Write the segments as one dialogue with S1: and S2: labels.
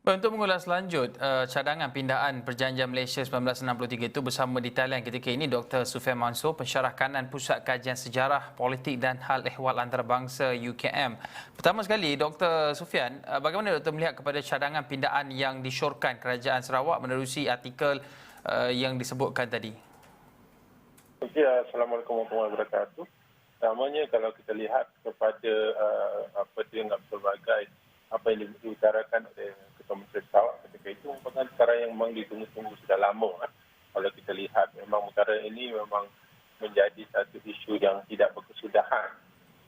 S1: Untuk mengulas lanjut cadangan pindaan Perjanjian Malaysia 1963 itu bersama di talian ketika ini Dr. Sufian Mansur, pensyarah kanan Pusat Kajian Sejarah, Politik dan Hal Ehwal Antarabangsa UKM. Pertama sekali, Dr. Sufian, bagaimana Dr. melihat kepada cadangan pindaan yang disyorkan Kerajaan Sarawak menerusi artikel yang disebutkan tadi?
S2: Ya, Assalamualaikum warahmatullahi wabarakatuh. Namanya kalau kita lihat kepada apa dia dengan pelbagai apa yang diutarakan oleh Ketua Menteri Sarawak ketika itu merupakan perkara yang memang ditunggu-tunggu sudah lama. Kalau kita lihat memang perkara ini memang menjadi satu isu yang tidak berkesudahan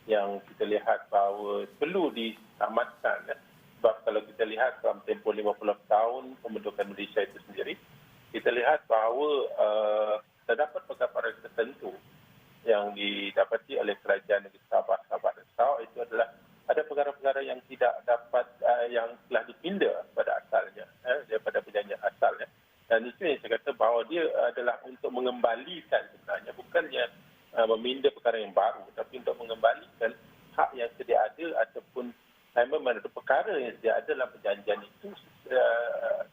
S2: yang kita lihat bahawa perlu ditamatkan. Sebab kalau kita lihat dalam tempoh 50 tahun pembentukan Malaysia itu sendiri, kita lihat bahawa terdapat perkara tertentu yang didapati oleh kerajaan negeri Sabah dan Sarawak itu adalah ada perkara-perkara yang tidak dapat yang telah dipinda pada asalnya daripada perjanjian asalnya, dan itu yang saya kata bahawa dia adalah untuk mengembalikan sebenarnya bukannya meminda perkara yang baru, tapi untuk mengembalikan hak yang sedia ada ataupun mana perkara yang sedia ada dalam perjanjian itu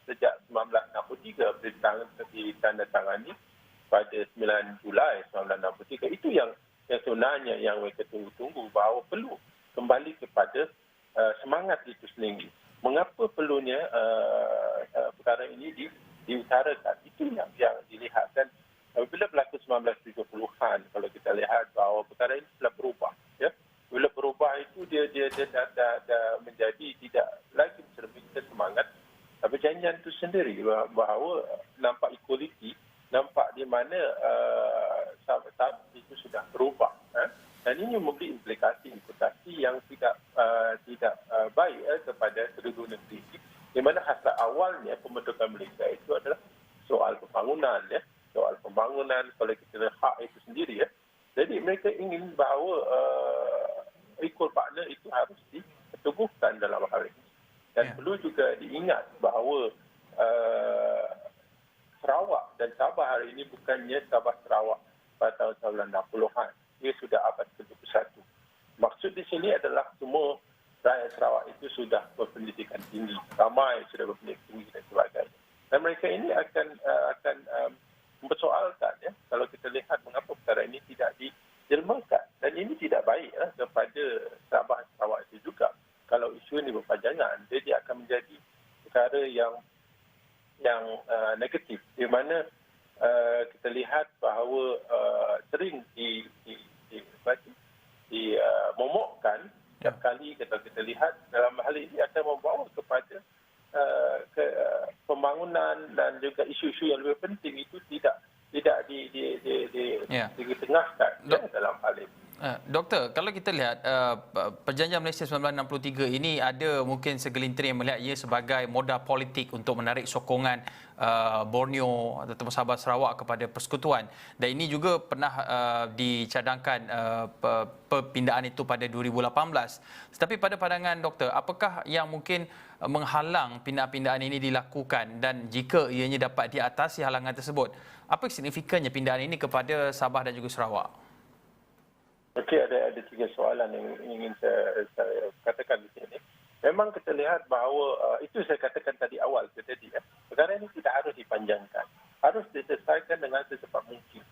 S2: sejak 1963 ditandatangani pada 9 Julai 1963. Itu yang sebenarnya yang mereka tunggu-tunggu bahawa perlu kembali kepada semangat itu sendiri. Mengapa perlunya perkara ini diutarakan? Itu yang dilihat. Dan bila berlaku 1970-an, kalau kita lihat bahawa perkara ini telah berubah. Ya? Bila berubah itu dia dah menjadi tidak lagi mencerminkan semangat perjanjian itu sendiri, bahawa nampak equality, nampak di mana sahabat-sahabat itu sudah berubah. Dan ini memberi implikasi yang tidak baik kepada kedua negeri, di mana hasrat awalnya pembentukan Malaysia itu adalah soal pembangunan, soal pembangunan, kalau kita lihat hak itu sendiri. Jadi mereka ingin bahawa equal partner itu harus diteguhkan dalam hal ini. Dan perlu juga diingat bahawa Sarawak dan Sabah hari ini bukannya Sabah Sarawak pada tahun 90-an. Ia sudah abad ke-21. Maksud di sini adalah semua rakyat Sarawak itu sudah berpendidikan tinggi, ramai sudah berpendidikan tinggi dan sebagainya. Dan mereka ini akan mempersoalkan, kalau kita lihat mengapa perkara ini tidak dijelmakan. Dan ini tidak baik kepada Sabah Sarawak itu juga. Kalau isu ini berpanjangan, dia akan menjadi perkara yang negatif, di mana kita lihat bahawa sering dimomokkan setiap kali kita lihat dalam hal ini akan membawa kepada pembangunan dan juga isu-isu yang lebih penting itu tidak ditengahkan dalam hal ini.
S1: Doktor, kalau kita lihat Perjanjian Malaysia 1963 ini ada mungkin segelintir yang melihat ia sebagai modal politik untuk menarik sokongan Borneo atau Sabah Sarawak kepada persekutuan, dan ini juga pernah dicadangkan perpindaan itu pada 2018. Tetapi pada pandangan doktor, apakah yang mungkin menghalang pindaan-pindaan ini dilakukan, dan jika ianya dapat diatasi halangan tersebut, apa signifikannya pindaan ini kepada Sabah dan juga Sarawak?
S2: Okey, ada 3 soalan yang ingin saya katakan di sini. Memang kita lihat bahawa itu saya katakan tadi awal tadi, perkara ini tidak harus dipanjangkan, harus diselesaikan dengan secepat mungkin.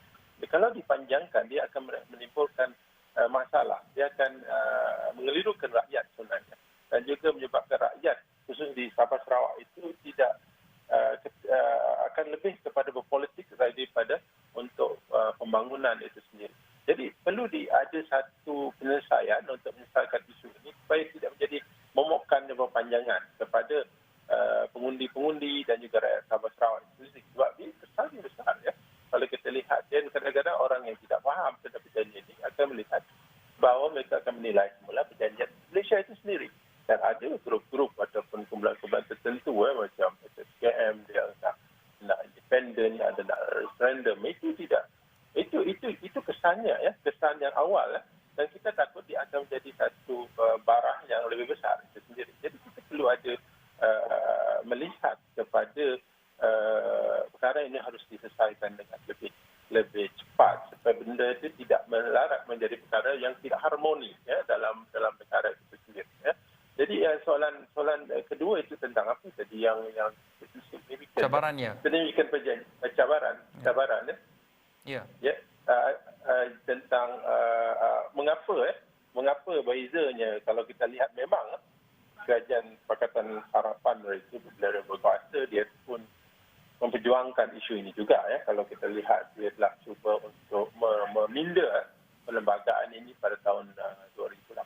S2: Kalau dipanjangkan, dia akan menimbulkan masalah, dia akan mengelirukan rakyat sebenarnya, dan juga menyebabkan rakyat khusus di Sabah Sarawak itu tidak akan lebih kepada berpolitik daripada untuk pembangunan itu sendiri. Jadi perlu ada satu penyelesaian untuk menyelesaikan isu ini supaya tidak menjadi momokkan dan berpanjangan kepada pengundi-pengundi dan juga rakyat Sabah Sarawak itu. Sebab ini kesan besar, kalau kita lihat, dan kadang-kadang orang yang tidak faham tentang perjanjian ini akan melihat bahawa mereka akan menilai semula perjanjian Malaysia itu sendiri. Dan ada grup-grup ataupun kumpulan-kumpulan tertentu macam SKM, dia nak independen, ada nak referendum, itu tidak. Itu kesannya, kesan yang awal, dan kita takut dia akan menjadi satu barah yang lebih besar itu sendiri. Jadi kita perlu ada melihat kepada perkara ini harus diselesaikan dengan lebih cepat supaya benda itu tidak melarat menjadi perkara yang tidak harmoni dalam perkara itu sendiri. Jadi soalan kedua itu tentang apa tadi yang signifikan.
S1: Cabarannya.
S2: Sedemikian cabaran
S1: Ya.
S2: ya tentang mengapa bezanya kalau kita lihat memang Kerajaan Pakatan Harapan itu bila dia berkuasa dia pun memperjuangkan isu ini juga ya. Kalau kita lihat dia telah cuba untuk meminda perlembagaan ini pada tahun 2018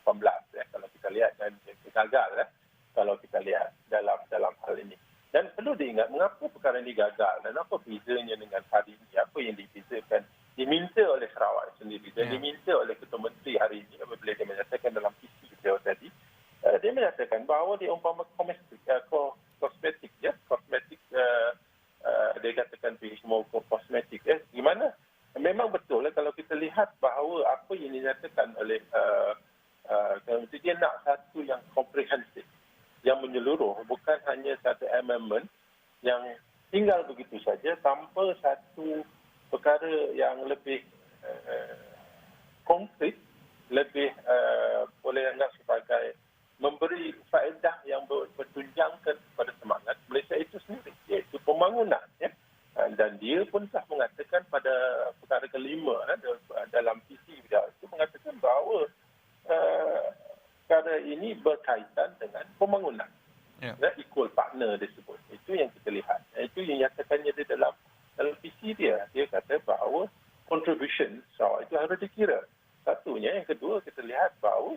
S2: ya. Kalau kita lihat dan dia gagal ya. Kalau kita lihat dalam hal ini. Dan perlu diingat mengapa perkara ini gagal dan apa bezanya dengan hari ini, apa yang dibezakan diminta oleh Sarawak sendiri dan diminta oleh Ketua Menteri hari ini apabila dia menyatakan dalam PC beliau tadi, dia menyatakan bahawa dia umpama kosmetik ya, dia katakan semua kosmetik ya. Gimana? Memang betul kalau kita lihat bahawa apa yang dinyatakan oleh dia nak satu yang komprehensif, yang menyeluruh, bukan hanya satu amendment yang tinggal begitu saja tanpa satu perkara yang lebih konkret, lebih boleh anggap sebagai memberi faedah yang bertunjangkan kepada semangat Malaysia itu sendiri, iaitu pembangunan. Ya. Dan dia pun telah mengatakan pada perkara kelima dalam PC dia itu mengatakan bahawa perkara ini berkaitan dengan pembangunan. Equal partner disebut. Itu yang kita lihat. Itu yang nyatakannya di dalam PC dia. Dia kata bahawa contribution Sarawak itu harus dikira. Satunya. Yang kedua, kita lihat bahawa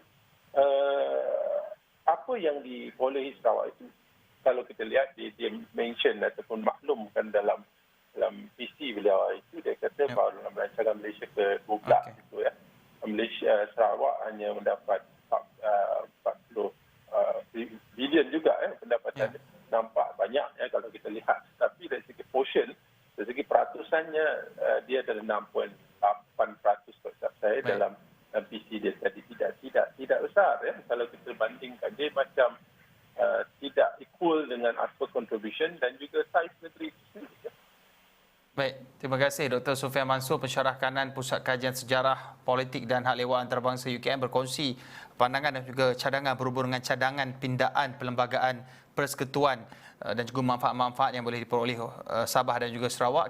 S2: apa yang dibolehi Sarawak itu, kalau kita lihat dia mention ataupun maklumkan dalam PC beliau itu, dia kata bahawa dalam rancangan Malaysia ke-12 itu ya, Malaysia Sarawak hanya mendapat 40 bilion juga pendapatan nampak banyak ya kalau kita lihat, tapi dari segi portion, dari segi peratusannya dia adalah 6.8% saya dalam PC dia tadi, tidak besar ya kalau kita bandingkan. Dia macam tidak equal dengan aspek contribution dan juga saiz negeri itu sendiri. Ya.
S1: Baik, terima kasih Dr. Sufian Mansur, pensyarah kanan Pusat Kajian Sejarah Politik dan Hak Lewat Antarabangsa UKM, berkongsi pandangan dan juga cadangan berhubung dengan cadangan pindaan perlembagaan persekutuan dan juga manfaat-manfaat yang boleh diperoleh Sabah dan juga Sarawak.